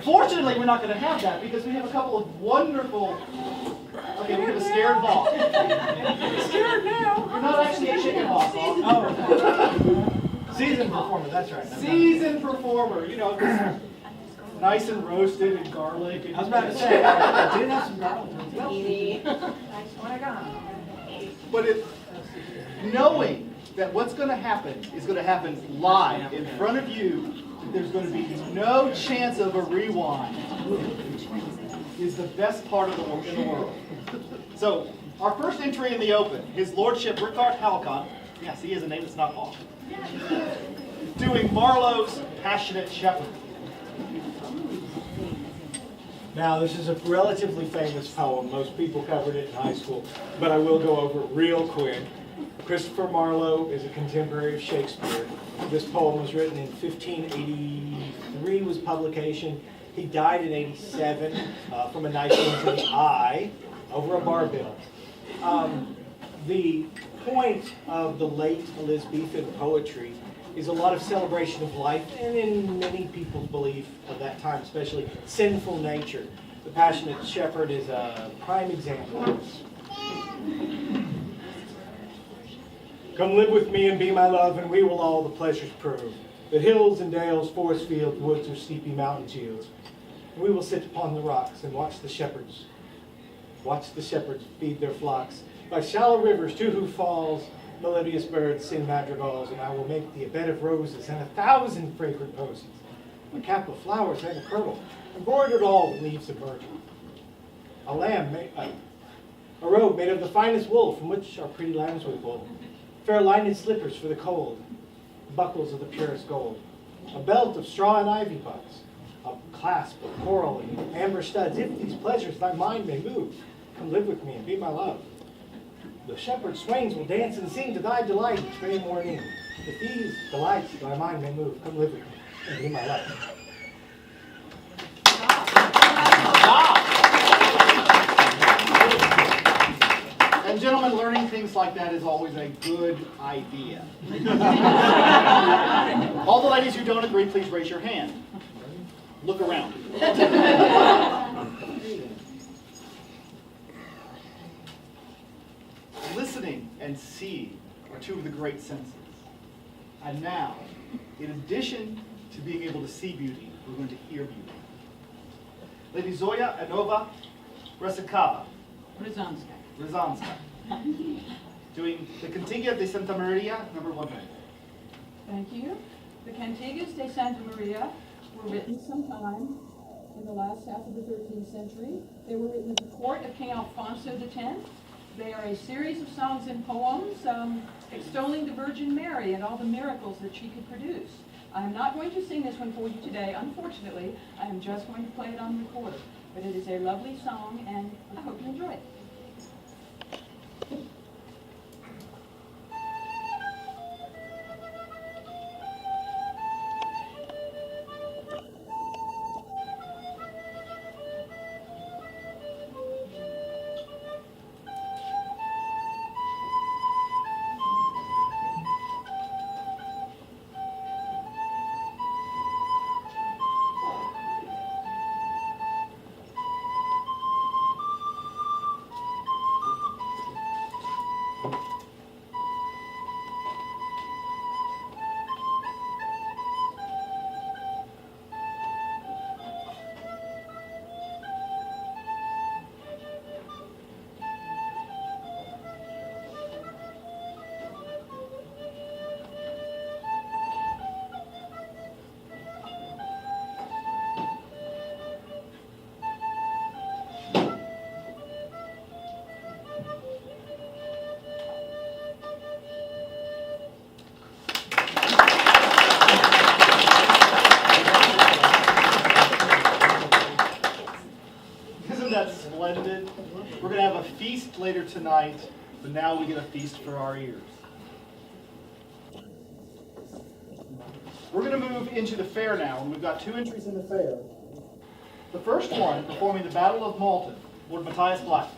Fortunately, we're not going to have that because we have a couple of wonderful. Okay, we have a scared hawk. Scared now. You're not actually a chicken hawk. Oh. Seasoned performer, that's right. Seasoned performer, you know, just nice and roasted and garlic. And I was about to say, I did have some garlic. But knowing that what's going to happen is going to happen live in front of you, there's going to be no chance of a rewind, is the best part of in the world. So, our first entry in the Open, His Lordship Rickard Halcon, yes, he has a name that's not off, doing Marlowe's Passionate Shepherd. Now, this is a relatively famous poem. Most people covered it in high school, but I will go over it real quick. Christopher Marlowe is a contemporary of Shakespeare. This poem was written in 1583 was publication. He died in 87 from a knife wound to the eye over a bar bill. The point of the late Elizabethan poetry is a lot of celebration of life, and in many people's belief of that time, especially sinful nature. The Passionate Shepherd is a prime example of this. Come live with me and be my love, and we will all the pleasures prove. The hills and dales, forest fields, woods, or steepy mountain shields. And we will sit upon the rocks and watch the shepherds feed their flocks. By shallow rivers, to whose falls melodious birds sing madrigals, and I will make thee a bed of roses and 1,000 fragrant posies, a cap of flowers and a kirtle, embroidered all with leaves of myrtle. A robe made of the finest wool, from which our pretty lambs we pull. Fair lined slippers for the cold, buckles of the purest gold. A belt of straw and ivy buds, a clasp of coral and amber studs. If these pleasures thy mind may move, come live with me and be my love. The shepherd swains will dance and sing to thy delight each May morning. If these delights thy mind may move, come live with me and be my love. And gentlemen, learning things like that is always a good idea. All the ladies who don't agree, please raise your hand. Look around. Listening and seeing are two of the great senses. And now, in addition to being able to see beauty, we're going to hear beauty. Lady Zoya Anova Resakava. Ryzanska. Doing the Cantiga de Santa Maria, number 100. Thank you. The Cantigas de Santa Maria were written sometime in the last half of the 13th century. They were written at the court of King Alfonso X. They are a series of songs and poems extolling the Virgin Mary and all the miracles that she could produce. I am not going to sing this one for you today, unfortunately. I am just going to play it on recorder. But it is a lovely song, and I hope you enjoy it. Splendid. We're going to have a feast later tonight, but now we get a feast for our ears. We're going to move into the fair now, and we've got 2 entries in the fair. The first one, performing the Battle of Malton, Lord Matthias Black.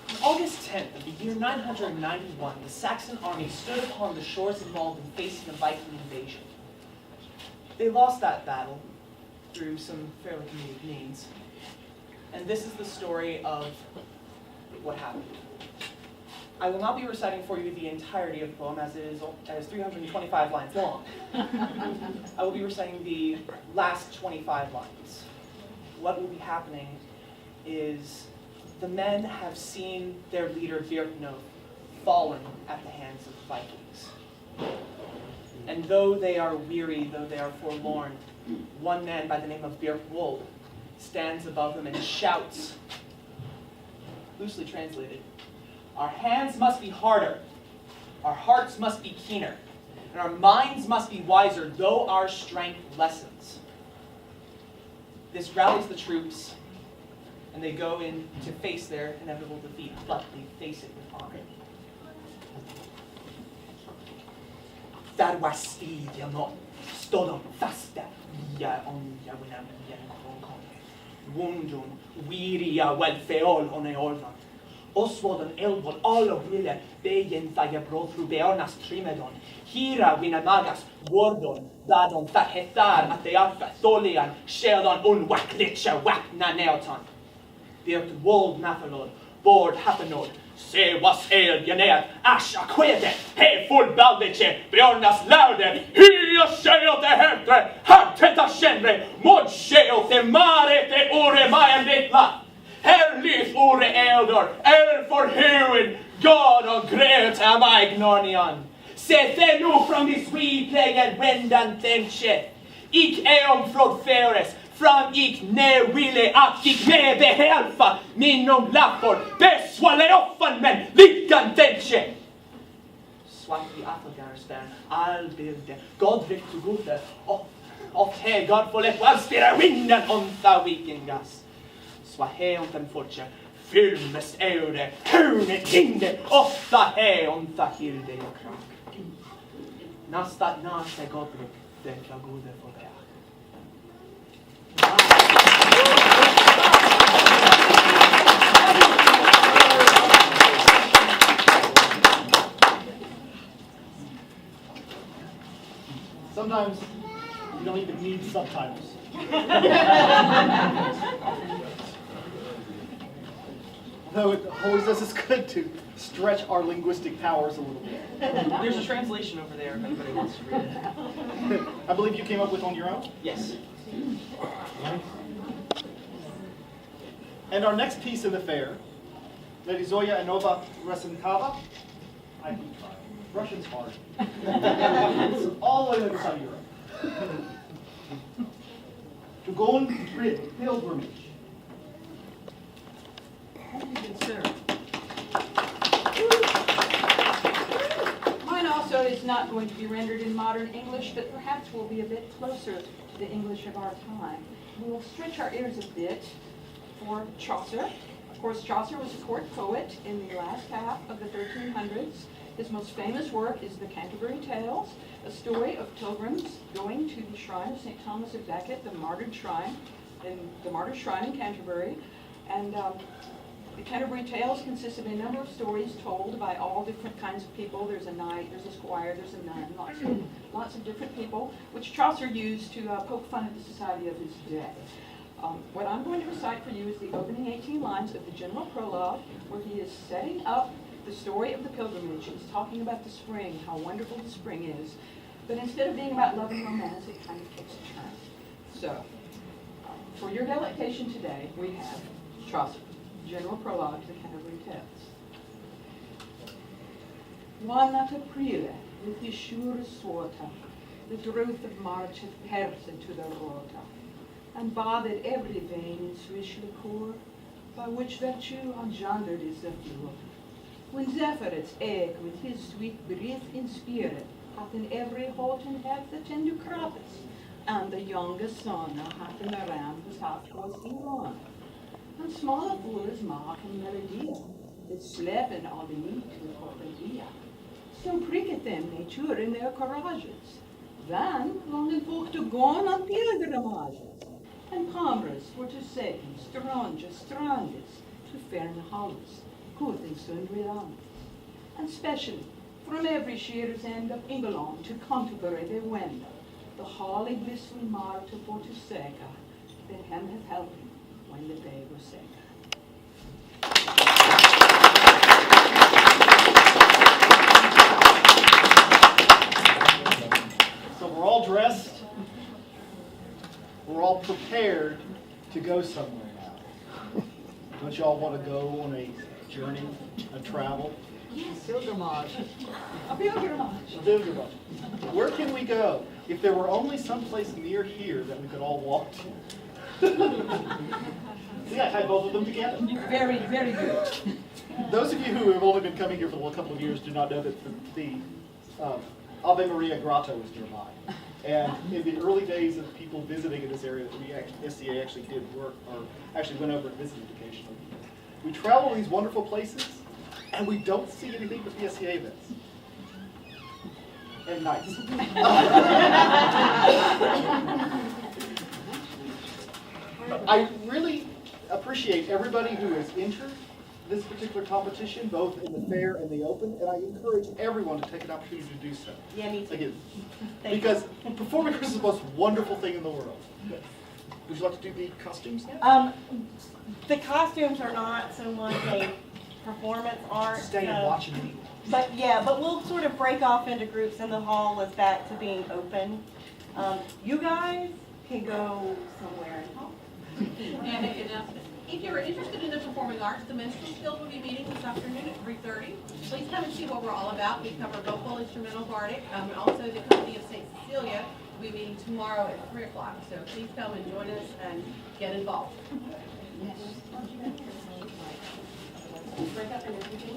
On August 10th of the Year 991, the Saxon army stood upon the shores involved in facing a Viking invasion. They lost that battle through some fairly comedic means. And this is the story of what happened. I will not be reciting for you the entirety of the poem, as it is 325 lines long. I will be reciting the last 25 lines. What will be happening is the men have seen their leader, Byrhtnoth, fallen at the hands of the Vikings. And though they are weary, though they are forlorn, one man by the name of Byrhtwold stands above them and shouts, loosely translated, "Our hands must be harder, our hearts must be keener, and our minds must be wiser, though our strength lessens." This rallies the troops, and they go in to face their inevitable defeat, but they face it with honor. Där var stigen och stod de fasta, via onja winam Wundun, wearia well feol on eolvan. Oswald elvol all of wille, bejen thaja brod through beornas trimedon. Hira winamagas, wordon, dadon fahetar at the alpha tholian, sheldon unwaklitcha wapna neoton. Byrht wold nathalod, board happenod, se was janet, ash aquete, he full baldice, beornas laude, hya sheote hertre, harteta shenre, mod sheote marete ore maen litla. Herlyth ore eldor, for huin, God och gröt am ignornion. Se the nu from this replayed wendan tänche, ik eom frod feres, fram ik ne ville att ik ne behelfa, minom lappor, beswale offan men, lyckan tänche. Swati Athelgarstan, all bilde, Godric to gode, of he God for let well spira winden on the vikingas. Swahe on den fortje, filmest eure, hune tinde, ofta he on the hilde och krak. Nastat nase Godric, den klagode for det. Sometimes you don't even need subtitles. Although it always does us good to stretch our linguistic powers a little bit. There's a translation over there if anybody wants to read it. I believe you came up with on your own? Yes. And our next piece in the fair, Lady Zoya Anova Resenkava. I can try. Russian's hard. It's all the way to the other side of Europe. To go on pilgrimage. Mine also is not going to be rendered in modern English, but perhaps will be a bit closer to the English of our time. We will stretch our ears a bit for Chaucer. Of course, Chaucer was a court poet in the last half of the 1300s. His most famous work is the Canterbury Tales, a story of pilgrims going to the shrine of St. Thomas of Becket, the martyred shrine in Canterbury. And the Canterbury Tales consist of a number of stories told by all different kinds of people. There's a knight, there's a squire, there's a nun, lots of different people, which Chaucer used to poke fun at the society of his day. What I'm going to recite for you is the opening 18 lines of the general prologue, where he is setting up the story of the pilgrimage. He's talking about the spring, how wonderful the spring is. But instead of being about love and romance, it kind of takes a turn. So, for your delectation today, we have Chaucer, general prologue to the Canterbury Tales. One at Aprile, with his sure sorta, the drouth of March hath perced into the rota, and bathed every vein in swish liquor, by which virtue engendered is the fluor. When Zephyr its egg with his sweet breath inspired, hath in every halt and health the tender croppets, and the youngest son hath in the ram whose half was Iran. And smaller fools mark and Meridies, that slepen all the meat with Horadia. So pricketh them nature in their courages, then longing folk to go on pilgrimages, and commerce for to say, strangest, to fern halls, good in sundry lands. and specially from every shearer's end of England to Canterbury they wend. The holly blissful Marta for to Sega, that him have helped him when the day was sick. So we're all dressed. We're all prepared to go somewhere now. Don't y'all want to go on a journey, a travel? Pilgrimage. A pilgrimage. A pilgrimage. Where can we go? If there were only someplace near here that we could all walk to. See, I had both of them together. Very, very good. Those of you who have only been coming here for a couple of years do not know that the Ave Maria Grotto is nearby. And in the early days of people visiting in this area, SCA actually did work, or actually went over and visited occasionally. We travel to these wonderful places, and we don't see anything but the SCA events. And nights. I really appreciate everybody who has entered this particular competition, both in the fair and the open, and I encourage everyone to take an opportunity to do so. Yeah, me too. Again, Thank because performing arts is the most wonderful thing in the world. Yes. Would you like to do the costumes now? The costumes are not so much a performance art. Stay and so- watch me. But yeah, but we'll sort of break off into groups, and the hall is back to being open. You guys can go somewhere and talk. And if you're interested in the performing arts, the Minstrel Guild will be meeting this afternoon at 3:30. Please come and see what we're all about. We cover vocal, instrumental, bardic, and also the Company of St. Cecilia will be meeting tomorrow at 3 o'clock. So please come and join us and get involved. Break up and everything.